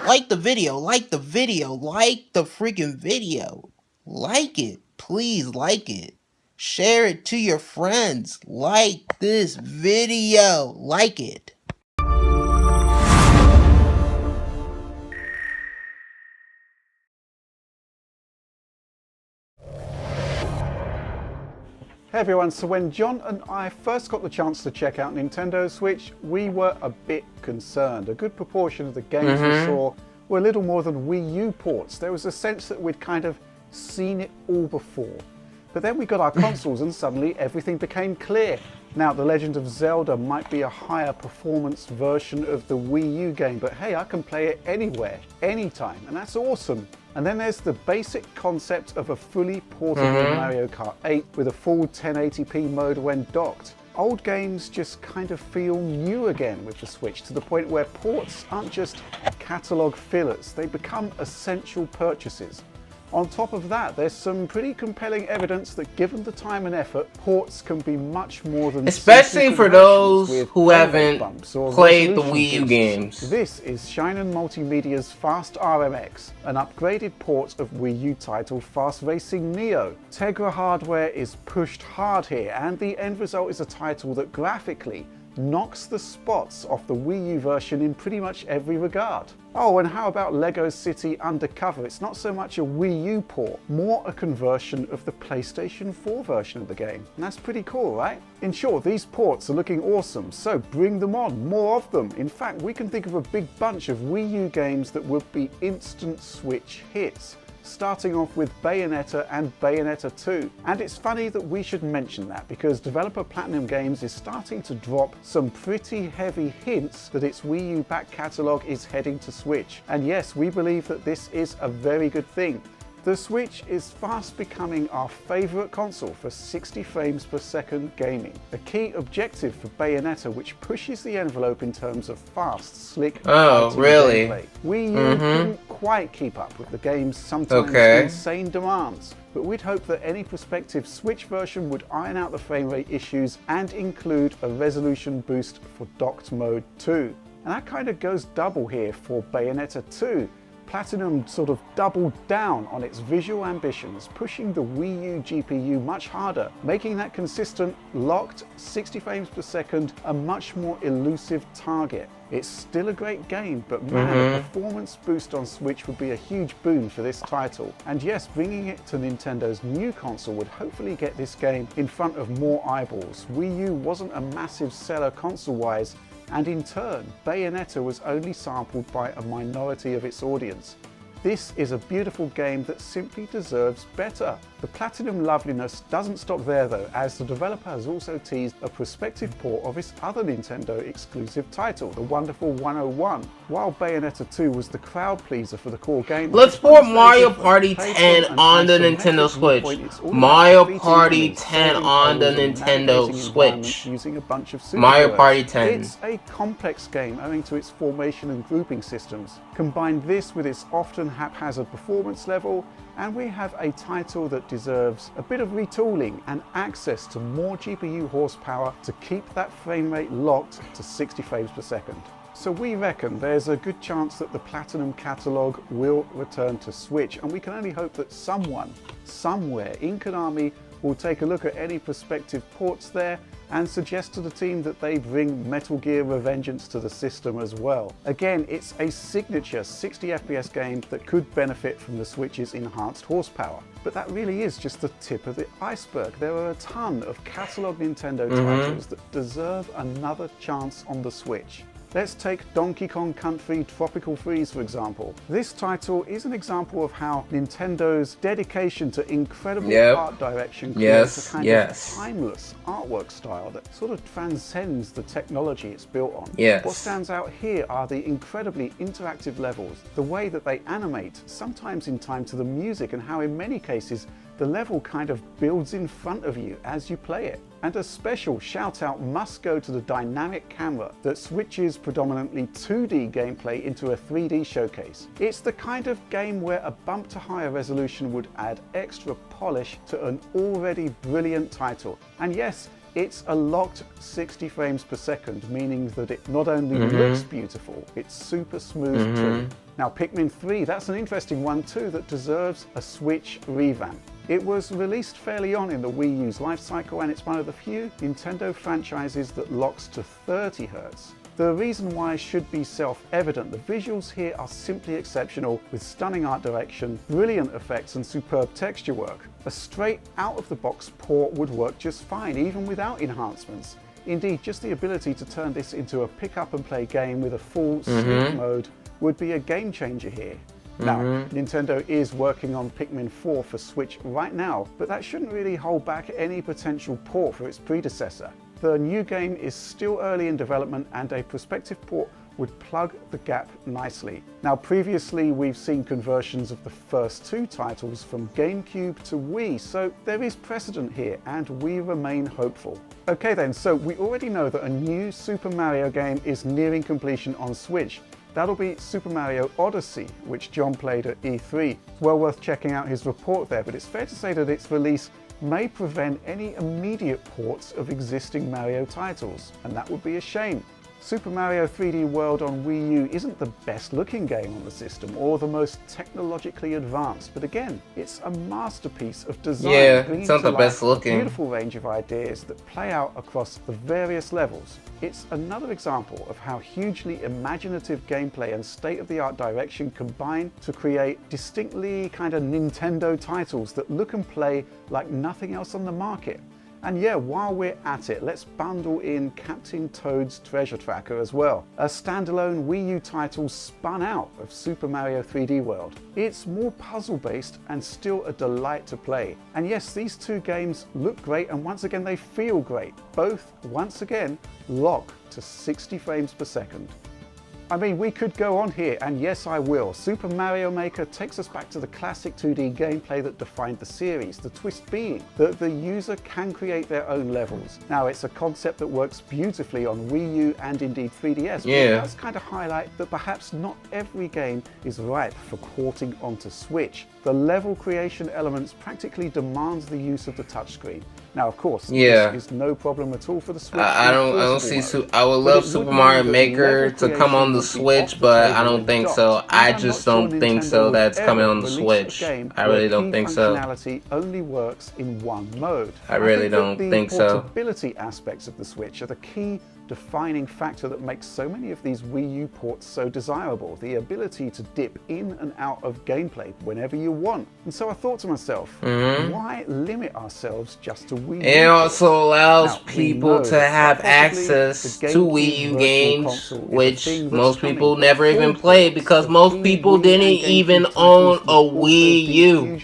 Like the video, like the video, like the freaking video. Like it. Please like it. Share it to your friends. Like this video. Like it. Hey everyone, so when John and I first got the chance to check out Nintendo Switch, we were a bit concerned. A good proportion of the games we saw were little more than Wii U ports. There was a sense that we'd kind of seen it all before. But then we got our consoles and suddenly everything became clear. Now, The Legend of Zelda might be a higher performance version of the Wii U game, but hey, I can play it anywhere, anytime, and that's awesome. And then there's the basic concept of a fully portable Mario Kart 8 with a full 1080p mode when docked. Old games just kind of feel new again with the Switch, to the point where ports aren't just catalogue fillers, they become essential purchases. On top of that, there's some pretty compelling evidence that given the time and effort, ports can be much more than especially for those who haven't played the Wii U games. This is Shinon Multimedia's Fast RMX, an upgraded port of Wii U title Fast Racing Neo. Tegra hardware is pushed hard here, and the end result is a title that graphically knocks the spots off the Wii U version in pretty much every regard. Oh, and how about LEGO City Undercover? It's not so much a Wii U port, more a conversion of the PlayStation 4 version of the game. And that's pretty cool, right? In short, these ports are looking awesome, so bring them on, more of them. In fact, we can think of a big bunch of Wii U games that would be instant Switch hits, starting off with Bayonetta and Bayonetta 2. And it's funny that we should mention that, because developer Platinum Games is starting to drop some pretty heavy hints that its Wii U back catalogue is heading to Switch. And yes, we believe that this is a very good thing. The Switch is fast becoming our favourite console for 60 frames per second gaming. A key objective for Bayonetta, which pushes the envelope in terms of fast, slick gameplay. Wii U couldn't quite keep up with the game's sometimes insane demands, but we'd hope that any prospective Switch version would iron out the frame rate issues and include a resolution boost for docked mode too. And that kind of goes double here for Bayonetta 2. Platinum sort of doubled down on its visual ambitions, pushing the Wii U GPU much harder, making that consistent, locked 60 frames per second a much more elusive target. It's still a great game, but man, a performance boost on Switch would be a huge boon for this title. And yes, bringing it to Nintendo's new console would hopefully get this game in front of more eyeballs. Wii U wasn't a massive seller console-wise, and in turn, Bayonetta was only sampled by a minority of its audience. This is a beautiful game that simply deserves better. The Platinum loveliness doesn't stop there though, as the developer has also teased a prospective port of its other Nintendo exclusive title, the wonderful 101. While Bayonetta 2 was the crowd pleaser for the core game, let's port Mario Party 10 on the Nintendo Switch. Mario Party 10 on the Nintendo Switch. Using a bunch of Mario Party 10. It's a complex game owing to its formation and grouping systems. Combine this with its often haphazard performance level, and we have a title that deserves a bit of retooling and access to more GPU horsepower to keep that frame rate locked to 60 frames per second. So we reckon there's a good chance that the Platinum catalogue will return to Switch, and we can only hope that someone, somewhere in Konami, will take a look at any prospective ports there and suggest to the team that they bring Metal Gear Revengeance to the system as well. Again, it's a signature 60 FPS game that could benefit from the Switch's enhanced horsepower. But that really is just the tip of the iceberg. There are a ton of catalogue Nintendo titles that deserve another chance on the Switch. Let's take Donkey Kong Country Tropical Freeze for example. This title is an example of how Nintendo's dedication to incredible art direction creates a kind of timeless artwork style that sort of transcends the technology it's built on. What stands out here are the incredibly interactive levels, the way that they animate, sometimes in time to the music, and how in many cases the level kind of builds in front of you as you play it. And a special shout out must go to the dynamic camera that switches predominantly 2D gameplay into a 3D showcase. It's the kind of game where a bump to higher resolution would add extra polish to an already brilliant title. And yes, It's a locked 60 frames per second, meaning that it not only looks beautiful, it's super smooth too. Now Pikmin 3, that's an interesting one too that deserves a Switch revamp. It was released fairly on in the Wii U's life cycle, and it's one of the few Nintendo franchises that locks to 30 Hz. The reason why should be self-evident. The visuals here are simply exceptional, with stunning art direction, brilliant effects and superb texture work. A straight out-of-the-box port would work just fine, even without enhancements. Indeed, just the ability to turn this into a pick-up-and-play game with a full sleep mode would be a game changer here. Now, Nintendo is working on Pikmin 4 for Switch right now, but that shouldn't really hold back any potential port for its predecessor. The new game is still early in development, and a prospective port would plug the gap nicely. Now, previously we've seen conversions of the first two titles from GameCube to Wii, so there is precedent here, and we remain hopeful. Okay then, so we already know that a new Super Mario game is nearing completion on Switch. That'll be Super Mario Odyssey, which John played at E3. It's well worth checking out his report there, but it's fair to say that its release may prevent any immediate ports of existing Mario titles, and that would be a shame. Super Mario 3D World on Wii U isn't the best looking game on the system or the most technologically advanced, but again, it's a masterpiece of design. Yeah, it's not the best looking. A beautiful range of ideas that play out across the various levels. It's another example of how hugely imaginative gameplay and state-of-the-art direction combine to create distinctly kind of Nintendo titles that look and play like nothing else on the market. And yeah, while we're at it, let's bundle in Captain Toad's Treasure Tracker as well, a standalone Wii U title spun out of Super Mario 3D World. It's more puzzle-based and still a delight to play. And yes, these two games look great, and once again they feel great. Both, once again, lock to 60 frames per second. I mean, we could go on here, and yes I will. Super Mario Maker takes us back to the classic 2D gameplay that defined the series, the twist being that the user can create their own levels. Now, it's a concept that works beautifully on Wii U and indeed 3DS, but it does kind of highlight that perhaps not every game is right for porting onto Switch. The level creation elements practically demands the use of the touchscreen. Now, of course, this is no problem at all for the Switch. I don't see. I would love Super Mario Maker to come on the Switch, but I don't think so. I just don't think so. That's coming on the Switch. I really don't think so. Functionality only works in one mode. I really don't think so. The portability aspects of the Switch are the key defining factor that makes so many of these Wii U ports so desirable, the ability to dip in and out of gameplay whenever you want. And so I thought to myself, why limit ourselves just to Wii U? It also allows people to have access to Wii U games, which most people never even played, because most people didn't even own a Wii U.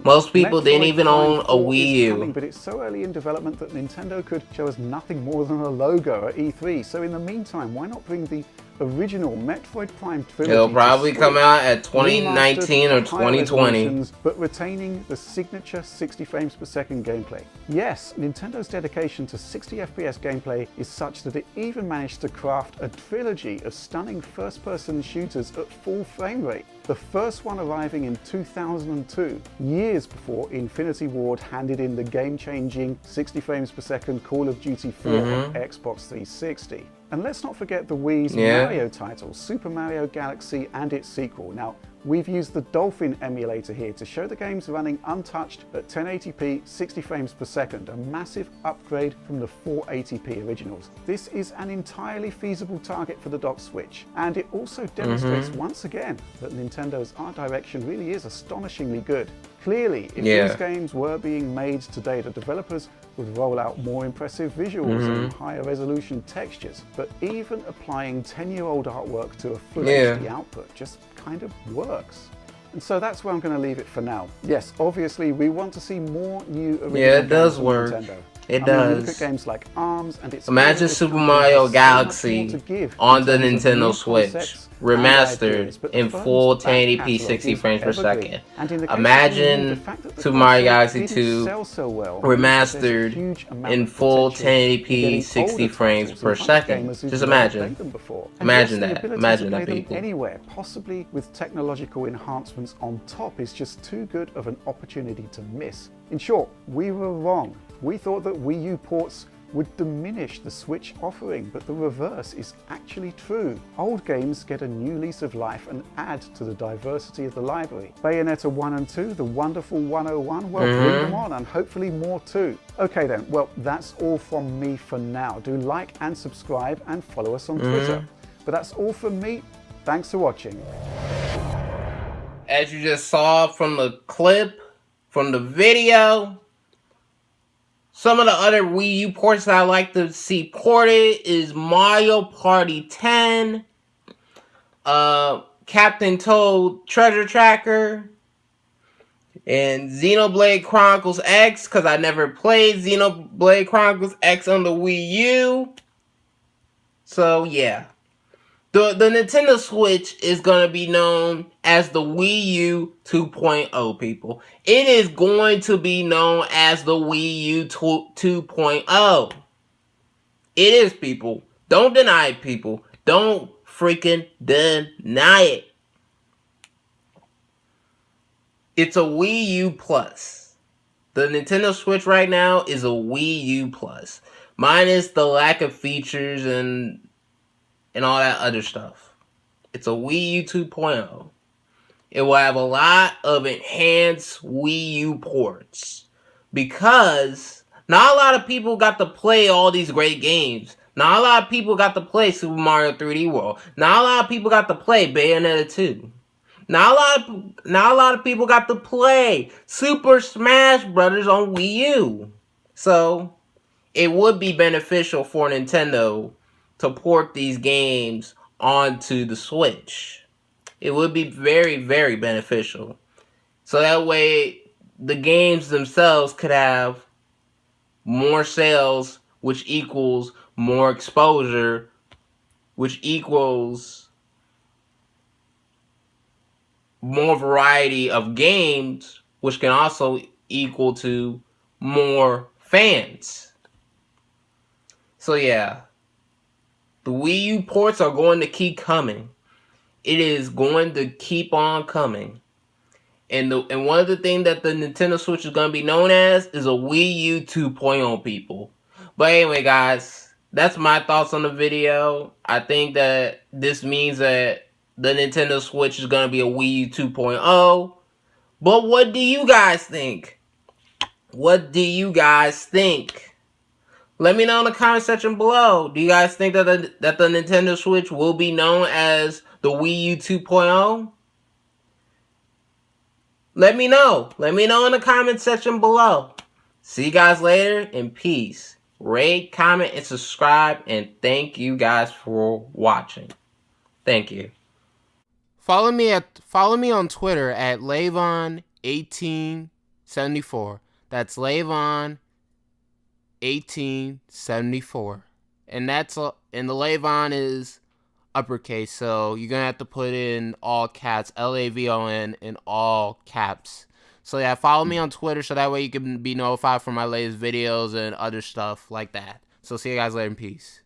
Most people didn't even own a Wii U. But it's so early in development that Nintendo could show us nothing more than a logo at E3. So in the meantime, why not bring the original Metroid Prime trilogy? It'll probably come out at 2019 or 2020. But retaining the signature 60 frames per second gameplay. Yes, Nintendo's dedication to 60 FPS gameplay is such that it even managed to craft a trilogy of stunning first-person shooters at full frame rate. The first one arriving in 2002, years before Infinity Ward handed in the game-changing 60 frames per second Call of Duty 4 on Xbox 360. And let's not forget the Wii's Mario titles, Super Mario Galaxy and its sequel. Now, we've used the Dolphin emulator here to show the games running untouched at 1080p 60 frames per second, a massive upgrade from the 480p originals. This is an entirely feasible target for the dock Switch, and it also demonstrates once again that Nintendo's art direction really is astonishingly good. Clearly, if these games were being made today, the developers would roll out more impressive visuals and higher resolution textures, but even applying 10-year-old artwork to a full HD output just kind of works. And so that's where I'm going to leave it for now. Yes, obviously we want to see more new original it does games from work. Nintendo. It Look does. at games like ARMS and its Imagine Super Mario Galaxy on the Nintendo Switch, remastered in full 1080p 60 frames per second. Imagine Super Mario Galaxy 2 remastered in full 1080p 60 frames per second. Just imagine. Imagine that. Imagine that, people. Anywhere, possibly with technological enhancements on top, is just too good of an opportunity to miss. In short, we were wrong. We thought that Wii U ports would diminish the Switch offering, but the reverse is actually true. Old games get a new lease of life and add to the diversity of the library. Bayonetta 1 and 2, the wonderful 101, well, bring them on, and hopefully more too. Okay then, well, that's all from me for now. Do like and subscribe and follow us on Twitter. But that's all from me. Thanks for watching. As you just saw from the clip, from the video, some of the other Wii U ports that I like to see ported is Mario Party 10, Captain Toad Treasure Tracker, and Xenoblade Chronicles X, because I never played Xenoblade Chronicles X on the Wii U. So yeah. The Nintendo Switch is going to be known as the Wii U 2.0, people. It is going to be known as the Wii U 2.0. It is, people. Don't deny it, people. Don't freaking deny it. It's a Wii U Plus. The Nintendo Switch right now is a Wii U Plus. Minus the lack of features and all that other stuff. It's a Wii U 2.0. It will have a lot of enhanced Wii U ports. Because not a lot of people got to play all these great games. Not a lot of people got to play Super Mario 3D World. Not a lot of people got to play Bayonetta 2. Not a lot of people got to play Super Smash Bros. On Wii U. So, it would be beneficial for Nintendo to port these games onto the Switch. It would be very, very beneficial. So that way, the games themselves could have more sales, which equals more exposure, which equals more variety of games, which can also equal to more fans. So yeah. The Wii U ports are going to keep coming. It is going to keep on coming. And one of the things that the Nintendo Switch is going to be known as is a Wii U 2.0, people. But anyway, guys, that's my thoughts on the video. I think that this means that the Nintendo Switch is going to be a Wii U 2.0. But what do you guys think? What do you guys think? Let me know in the comment section below. Do you guys think that the Nintendo Switch will be known as the Wii U 2.0? Let me know. Let me know in the comment section below. See you guys later, and peace. Rate, comment, and subscribe, and thank you guys for watching. Thank you. Follow me on Twitter at Lavon1874. That's Lavon 1874, and the Lavon is uppercase, so you're gonna have to put in all caps, LAVON in all caps. So yeah, follow me on Twitter so that way you can be notified for my latest videos and other stuff like that. So see you guys later, in peace.